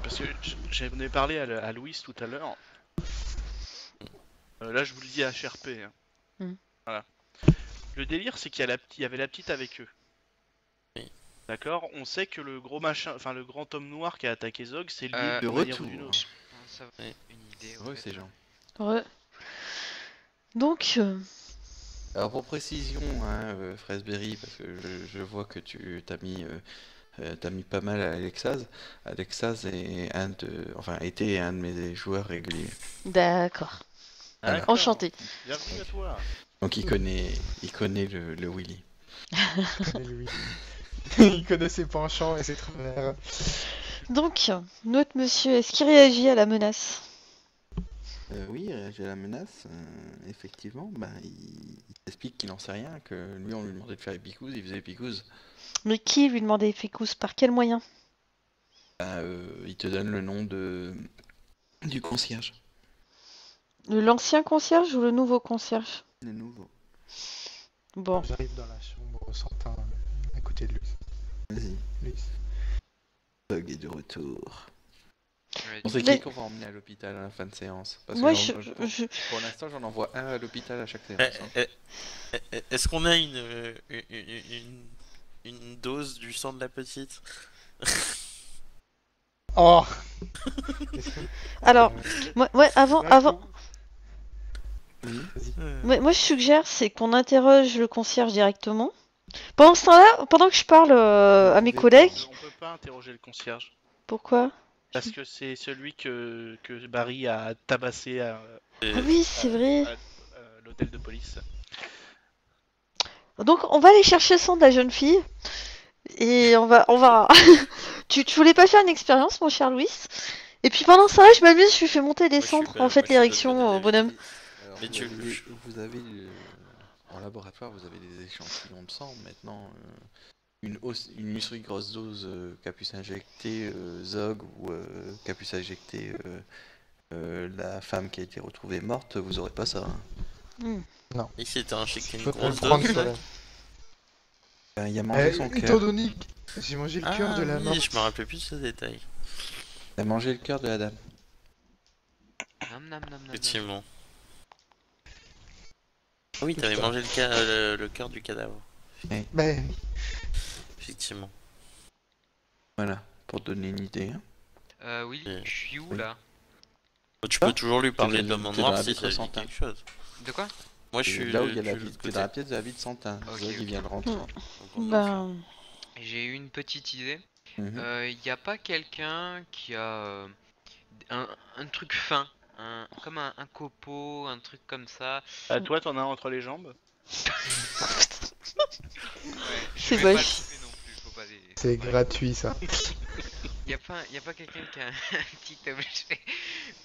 Parce que j'en ai parlé à Louis tout à l'heure. Là, je vous le dis à HRP, hein. Hmm. Voilà. Le délire, c'est qu'il y avait la petite avec eux. Oui. D'accord? On sait que le gros machin, enfin le grand homme noir qui a attaqué Zog, c'est lié De d'une manière retour. ou d'une autre. Je pense avoir Ouais. une idée. Heureux ces gens. Ouais. Donc, Alors pour précision, hein, Frasberry, parce que je vois que tu t'as mis pas mal à Alexaz. Alexaz est était un de mes joueurs réguliers. d'accord. Voilà. D'accord. Enchanté. Bienvenue à toi. Donc il connaît le Willy. Il connaît ses penchants et ses travers. Donc, notre monsieur, est-ce qu'il réagit à la menace? Oui, j'ai la menace, effectivement. Il explique qu'il n'en sait rien, que lui on lui demandait de faire les picouzes, il faisait les picouzes. Mais qui lui demandait Ficus? Par quel moyen? Il te donne le nom du concierge. L'ancien concierge ou le nouveau concierge? Le nouveau. Bon. J'arrive dans la chambre Santin à côté de lui. Vas-y. Lui. Bug est de retour. Ouais, On sait Mais- qui qu'on va emmener à l'hôpital à la fin de séance. Parce Moi, que pour l'instant, j'en envoie un à l'hôpital à chaque séance. Est-ce qu'on a une dose du sang de la petite? Oh Alors, avant, Oui. moi, je suggère, c'est qu'on interroge le concierge directement. Pendant ce temps-là, pendant que je parle à mes collègues, On peut pas interroger le concierge. pourquoi? Parce que c'est celui que Barry a tabassé à Ah oui, c'est vrai. l'hôtel de police. Donc, on va aller chercher le sang de la jeune fille. Et on va... tu voulais pas faire une expérience, mon cher Louis? Et puis pendant ça, je m'amuse, je lui fais monter des Moi, je suis cendres, pas- en fait, moi, je suis l'érection pas au donné bonhomme. Alors, Mais vous avez en laboratoire, vous avez des échantillons de sang. Maintenant, une aussi grosse dose qu'a pu s'injecter Zog ou qu'a pu s'injecter la femme qui a été retrouvée morte, vous aurez pas ça. Hein. Et c'était un chicken Je peux grosse comprendre dose. ça. Là. Il a mangé son Étant cœur. donné que j'ai mangé le cœur de la oui, morte. je me rappelle plus de ce détail. Il a mangé le cœur de la dame. Nam, nam, nam, nam, nam. Effectivement. Ah oui, t'avais Putain. mangé le cœur du cadavre. Ben, Effectivement. Voilà, pour te donner une idée. Hein. Oui, Oui. je suis où Oui. là? Tu peux toujours lui parler T'es de dans l'homme la noir si vitre ça lui dit Santin. quelque chose. De quoi? Moi, je suis Là où il y a je la suis de vie, l'autre t'es dans la côté. pièce de la vie de Santin. Ok, Zog, il ok. vient de rentrer. Ben... J'ai eu une petite idée. Mhm. Y a pas quelqu'un qui a un truc fin, comme un copeau, un truc comme ça. Toi, t'en as entre les jambes. Ouais, je C'est vais pas le moche. couper non plus, faut pas des- c'est ouais. gratuit ça. Y a pas quelqu'un qui a un petit objet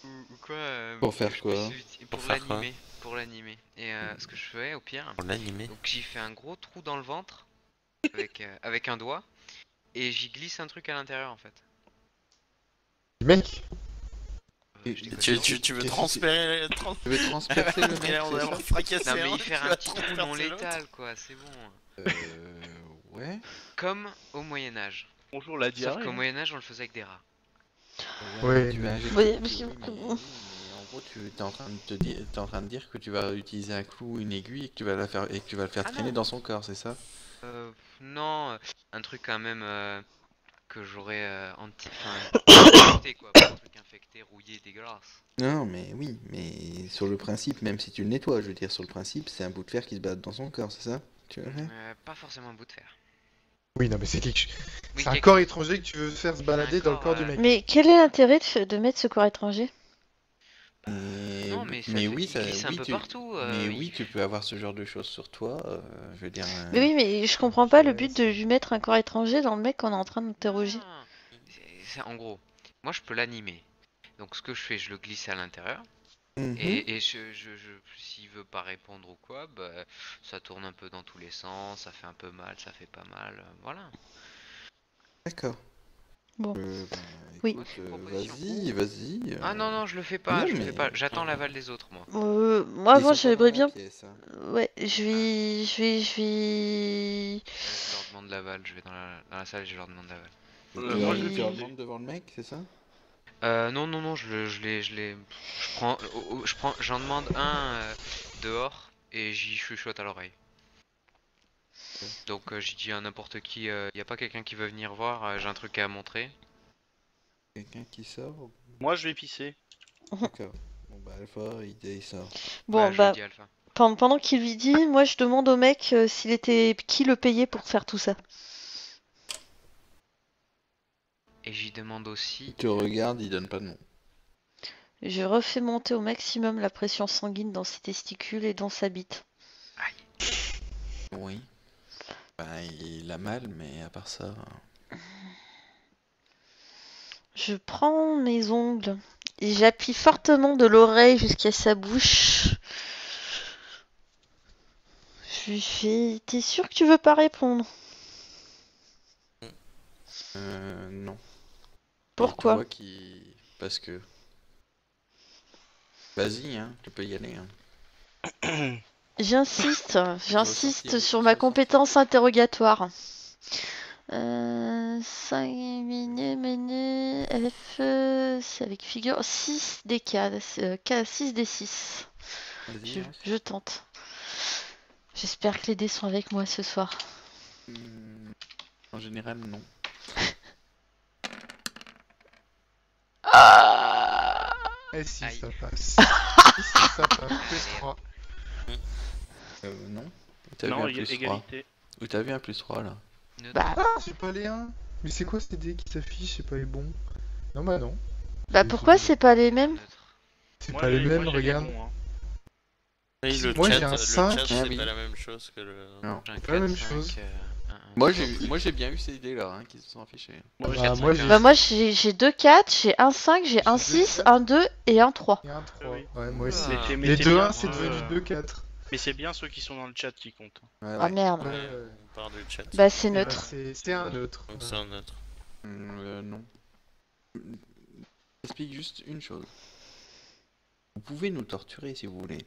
ou quoi Pour faire que je quoi? puisse utiliser Pour pour faire quoi? l'animer, pour l'animer. Et ce que je fais au pire, Pour l'animer. donc j'y fais un gros trou dans le ventre avec un doigt et j'y glisse un truc à l'intérieur en fait. Mec, Et- Je déconne. Tu veux Qu'est-ce que transférer... Tu veux transpercer le mec, On c'est va ça fracasser Non mais un, y faire tu un vas petit trou transpercer non l'autre. létal quoi, c'est bon. Ouais. Comme au Moyen-Âge. Bonjour la Sauf diarrhée. qu'au hein. Moyen-Âge on le faisait avec des rats. Ouais, tu mais- vas injecter- Ouais, oui, mais en gros, tu es en train de t'es en train de dire que tu vas utiliser un clou, une aiguille et que tu vas le faire Ah traîner non. dans son corps, c'est ça? Non, un truc quand même que j'aurais infecté quoi, pas un truc infecté, rouillé, dégueulasse. Non, mais oui, mais sur le principe, même si tu le nettoies, je veux dire, sur le principe, c'est un bout de fer qui se bat dans son corps, c'est ça? Tu vois? Pas forcément un bout de fer. oui, non, mais c'est quelque chose. Oui, C'est un quelque- corps étranger que tu veux faire se balader dans le corps du corps, mec. Mais quel est l'intérêt de mettre ce corps étranger? Non, mais ça mais fait- oui, il ça, glisse un oui, peu tu... partout, mais il- oui, tu peux avoir ce genre de choses sur toi, je veux dire... Mais oui, mais je comprends pas le but de lui mettre un corps étranger dans le mec qu'on est en train d'interroger. Non, en gros, moi je peux l'animer. Donc ce que je fais, je le glisse à l'intérieur. Mhm. Et s'il veut pas répondre ou quoi, bah, ça tourne un peu dans tous les sens, ça fait un peu mal, ça fait pas mal, voilà. D'accord. Bon. Bah, Oui. écoute, Proposition. vas-y. Ah non, non, je le fais pas, non, je le mais- fais pas, j'attends l'aval des autres, moi. Moi, Ils avant, sont pas dans j'aimerais la bien... pièce, hein. Ouais, je vais... Je leur demande l'aval, je vais dans la salle et je leur demande l'aval. Et moi, tu je leur vais tu faire leur des- demandes devant le mec, c'est ça? Non, non, non, j'en demande un dehors et j'y chuchote à l'oreille. Donc j'y dis à n'importe qui, y a pas quelqu'un qui veut venir voir, j'ai un truc à montrer. Quelqu'un qui sort? Moi, je vais pisser. D'accord. Bon bah Alpha, il sort. Bon, Ouais, je lui bah, dis Alpha. pendant qu'il lui dit, moi je demande au mec s'il était qui le payait pour faire tout ça. Et j'y demande Il aussi. te regarde, il donne pas de nom. Je refais monter au maximum la pression sanguine dans ses testicules et dans sa bite. Oui. Bah il a mal, mais à part ça... Je prends mes ongles et j'appuie fortement de l'oreille jusqu'à sa bouche. Je lui fais, t'es sûr que tu veux pas répondre? Non. Pourquoi? Tu vois qu'il... Parce que... Vas-y, hein, tu peux y aller. Hein. J'insiste Ressortir, sur ma ressortir. compétence interrogatoire. 5 F, c'est avec figure 6 des K, 6 des 6. Vas-y, hein. Je tente. J'espère que les dés sont avec moi ce soir. En général, non. Et si Aïe. ça passe. Et si ça passe. Plus 3. Non. Ou t'as vu Non, un plus 3. égalité. Ou t'as vu un plus 3 là. Neutre. Bah, Ah, c'est pas les 1. Mais c'est quoi ces dés qui s'affichent? C'est pas les bons. Non, bah non. bah pourquoi c'est pas les mêmes? Neutre. C'est Moi, pas les j'ai- mêmes, moi, j'ai les regarde. bons, hein. Oui, le Moi, chat, j'ai un le 5. chat, Ah c'est oui. pas la même chose que le. Non. J'ai un pas la 4, même 5, chose. 1, 1. Moi j'ai bien eu ces dés là qui se sont affichés. Moi, Bah, j'ai moi, 4, j'ai- Bah moi j'ai 2 4, j'ai un 5, j'ai un J'ai 6, 2, un 2 et un 3. Et un 3. Oui. Ouais, moi aussi. Oula. Mais Les t'es 2 bien 1, c'est ceux, devenu 2 4. Mais c'est bien ceux qui sont dans le chat qui comptent. Ouais, Ah merde. Ouais, Ouais, ouais. on parle du chat. Bah c'est Eh ben, neutre. c'est un neutre. Donc c'est un autre. Non. J'explique juste une chose. Vous pouvez nous torturer si vous voulez.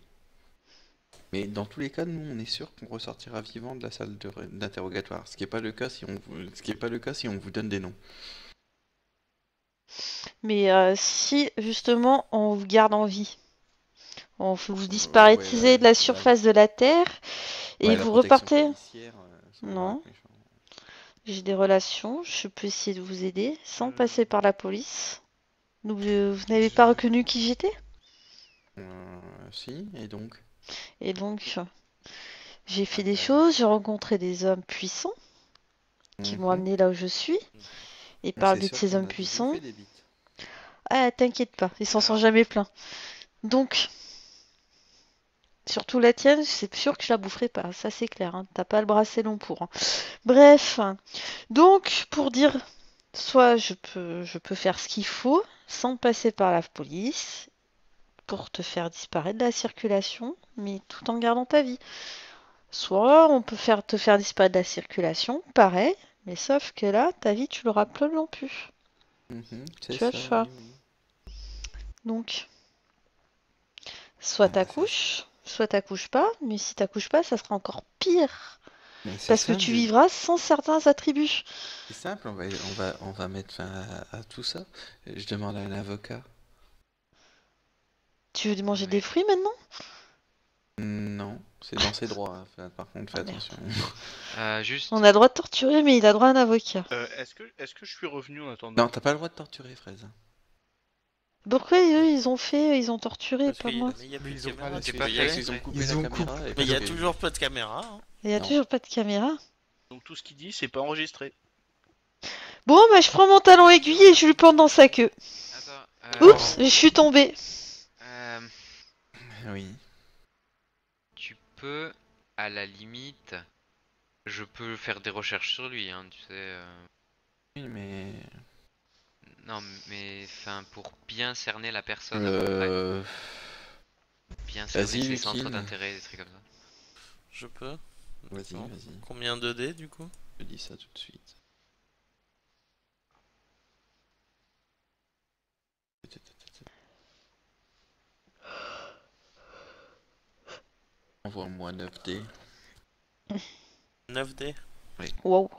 Mais dans tous les cas, nous on est sûr qu'on ressortira vivant de la salle d'interrogatoire. Ce qui n'est pas le cas si on vous donne des noms. Mais si justement on vous garde en vie, on vous ouais, disparaîtisez de la la- surface de la Terre et Ouais, la vous protection repartez. policière, ça va Non. être méchant. J'ai des relations, je peux essayer de vous aider sans passer par la police. Vous n'avez pas reconnu qui j'étais? Si, et donc Et donc j'ai fait des choses, j'ai rencontré des hommes puissants qui m'ont Mhm. amené là où je suis. Et On parmi s'est de sûr ces qu'on hommes a toujours puissants, fait des bites. ah t'inquiète pas, ils s'en sont Alors. jamais plaints. Donc, surtout la tienne, c'est sûr que je la boufferai pas, ça c'est clair, hein. T'as pas le bras assez long pour, hein. Bref, donc pour dire, soit je peux faire ce qu'il faut sans passer par la police pour te faire disparaître de la circulation, mais tout en gardant ta vie. Soit on peut te faire disparaître de la circulation, pareil, mais sauf que là, ta vie, tu l'auras plus non plus. C'est Tu as le ça, choix. oui, oui. Donc, soit Ah, bah, t'accouches pas, mais si t'accouches pas, ça sera encore pire. Mais c'est Parce que simple, tu vivras sans certains attributs. c'est simple, on va mettre fin à tout ça. Je demande à un avocat. Tu veux manger Ouais. des fruits maintenant? Non, c'est dans ses droits. Par contre, fais Ah, merde. attention. Juste. On a le droit de torturer, mais il a droit à un avocat. Est-ce que je suis revenu en attendant? Non, t'as pas le droit de torturer, Fraise. Pourquoi eux, ils ont torturé, Parce pas qu'il moi? il y a Mais plus de ils ont pas caméra, laissé tu pas peux y fait aller. Ils ont coupé Ils la ont caméra. coupé. et Mais il y a puis- toujours pas de caméra. Hein. Il y a Non. toujours pas de caméra. Donc tout ce qu'il dit, c'est pas enregistré. Bon, bah je prends mon talon aiguille et je lui plante dans sa queue. Attends. Oups, je suis tombée. Oui. Tu peux, à la limite, je peux faire des recherches sur lui, hein, tu sais. Oui, mais. Non, mais enfin, pour bien cerner la personne, Euh... bien cerner vas-y, ses centres Lukin. d'intérêt, des trucs comme ça. Je peux. Vas-y, Bon. vas-y. Combien de dés du coup? Je dis ça tout de suite. Envoie-moi 9 dés. 9 dés. Wow.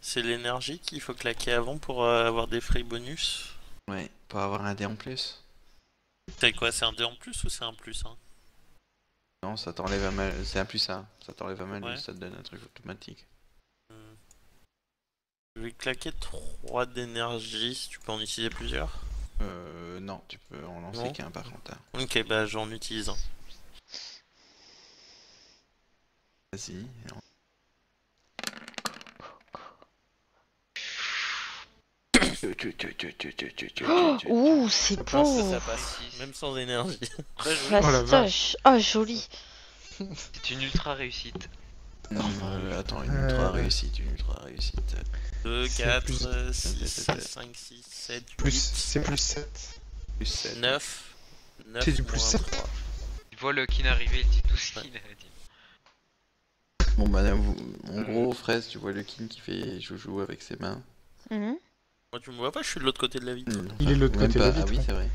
C'est l'énergie qu'il faut claquer avant pour avoir des free bonus. Ouais, pour avoir un dé en plus. C'est quoi, c'est un dé en plus ou c'est un plus hein? Non, ça t'enlève un mal. C'est un plus 1. Ça t'enlève un malus, Ouais. ça te donne un truc automatique. Je vais claquer 3 d'énergie, si tu peux en utiliser plusieurs. Non, tu peux en lancer Non. qu'un par contre. Hein. Ok, bah j'en utilise un. Vas-y. Ouh, c'est Ça beau. Ça passe, même sans énergie. Très joli. La Oh la vache. Ah, joli. C'est une ultra réussite. Attends, une ultra réussite, une ultra réussite. 2, C'est 4, plus- 6, 5, 6, 7, Plus, 8, c'est plus 7. Plus 7. 9. 9 C'est du plus moins 7. 3. Il voit le kin arriver, il dit tout ce qu'il a dit. Bon, madame, en gros, Fraise, tu vois le king qui fait joujou avec ses mains. Mhm. Moi tu me vois pas, je suis de l'autre côté de la vitre. Il est de l'autre Même côté de la pas. Ah vitre, oui, ouais. c'est vrai.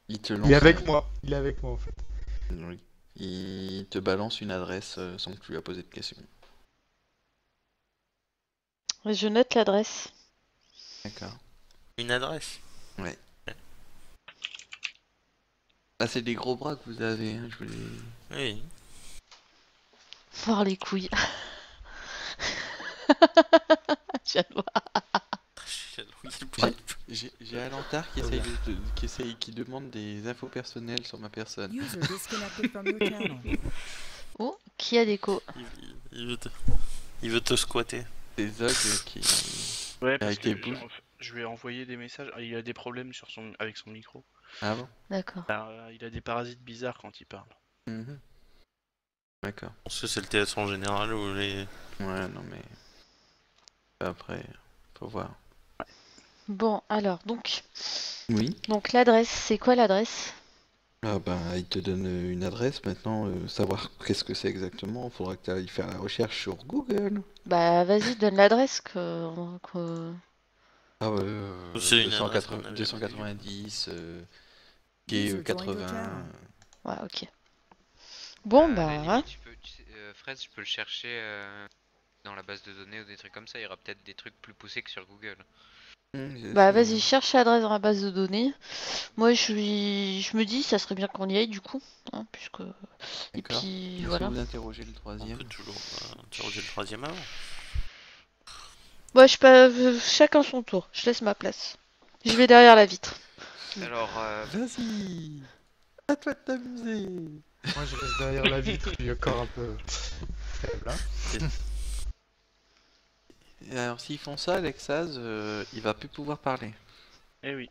Il te lance. Il est avec moi. Il est avec moi en fait. Oui. Il te balance une adresse sans que tu lui aies posé de questions. Je note l'adresse. D'accord. Une adresse. Ah, c'est des gros bras que vous avez, hein, je voulais... Oui. Voir les couilles. J'adore. J'ai Alantar qui demande des infos personnelles sur ma personne. User disconnected from your channel. Oh, qui a d'écho? Il veut te squatter. C'est Zog qui... Ouais, parce Avec que tes boules. je lui ai envoyé des messages. Ah, il a des problèmes avec son micro. Ah bon? D'accord. Il a des parasites bizarres quand il parle. Mhm. D'accord. Je pense que c'est le TS en général ou les... Ouais, non mais... Après, faut voir. Bon, alors, donc Oui. l'adresse, c'est quoi l'adresse? Ah bah, il te donne une adresse maintenant, savoir qu'est-ce que c'est exactement, faudra que tu ailles faire la recherche sur Google. Bah, vas-y, donne l'adresse Ah ouais, C'est une adresse qu'on a 290, User quai joined your 80... channel. Ouais, ok. Bon, À la bah, limite, Fraise, je peux le chercher dans la base de données ou des trucs comme ça. Il y aura peut-être des trucs plus poussés que sur Google. bah vas-y, cherche l'adresse dans la base de données. Moi, je me dis, ça serait bien qu'on y aille du coup, hein, puisque. Et D'accord. puis Est-ce que voilà. vous interrogez le On troisième? peut toujours interroger le troisième avant. Moi, je pas, chacun son tour. Je laisse ma place. Je vais derrière la vitre. Alors, Vas-y, à toi de t'amuser. Moi je reste derrière la vitre, je suis encore un peu faible. Hein. Et alors s'ils font ça, Alexaz, il va plus pouvoir parler. Eh oui.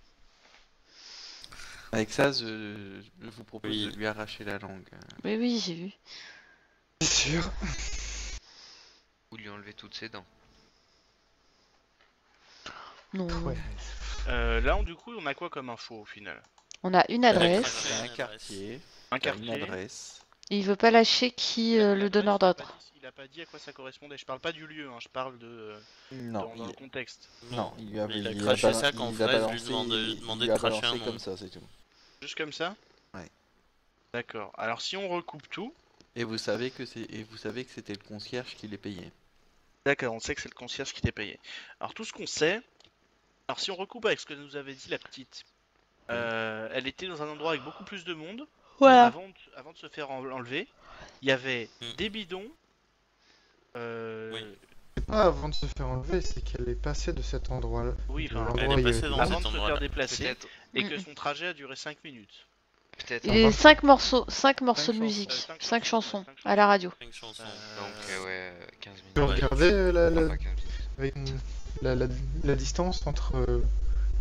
Alexaz, je vous propose Oui. de lui arracher la langue. Mais oui, j'ai vu. C'est sûr. ou lui enlever toutes ses dents. Non. Ouais. Là, du coup, on a quoi comme info au final? On a une adresse. C'est un Une quartier, Un t'as une quartier. adresse. Et il veut pas lâcher qui le L'adresse, donneur d'ordre. Il a pas dit à quoi ça correspondait. Je parle pas du lieu, hein, je parle de Non, dans le contexte. non, il lui a, Il a il craché balancé- ça quand il a Fraise lui balancé- demandait il de a cracher un balancé nom. comme ça, c'est tout. Juste comme ça? Ouais. D'accord. Alors si on recoupe tout, Et vous savez que c'était le concierge qui les payait. d'accord, on sait que c'est le concierge qui t'est payé. Alors tout ce qu'on sait, alors si on recoupe avec ce que nous avait dit la petite, elle était dans un endroit avec beaucoup plus de monde. Voilà. Avant de se faire enlever, il y avait Mm. des bidons. Oui. C'est pas avant de se faire enlever, c'est qu'elle est passée de cet endroit-là. Oui, De enfin, l'endroit Elle où est il y passée avait- dans avant cet de se faire endroit-là. déplacer Peut-être. et que Mm. son trajet a duré 5 minutes. Peut-être. Et 5 morceaux de chansons, musique. 5 5 chansons, chansons 5 à la radio. 5 chansons. Donc, ouais, 15 minutes. Tu peux regarder Enfin, pas 15 minutes. avec la distance entre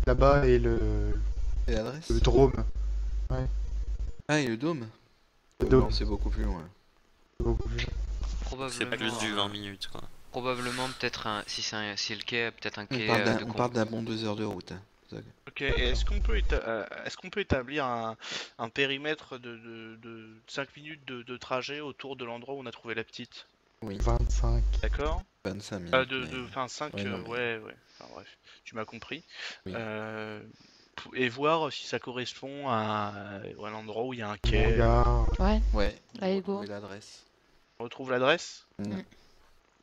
là-bas et le Et l'adresse? drôme. Ah, et le dôme? Le dôme. Non, c'est beaucoup plus loin. C'est beaucoup plus- C'est Probablement, plus du 20 minutes quoi. probablement peut-être si c'est le quai, peut-être un On quai parle de on parle d'un bon 2 heures de route. Hein. Zog. Ok, et est-ce qu'on peut établir un périmètre de 5 minutes de trajet autour de l'endroit où on a trouvé la petite? Oui, 25. D'accord? 25 minutes. Enfin 5, Ouais, non, mais- ouais. Enfin bref, tu m'as compris. Oui. Et voir si ça correspond à un endroit où il y a un quai. Manga. Ouais. Ouais, Allez, on go. retrouver l'adresse. On retrouve l'adresse?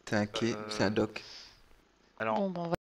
C'est un quai, c'est un dock. Alors, Bon, ben, on va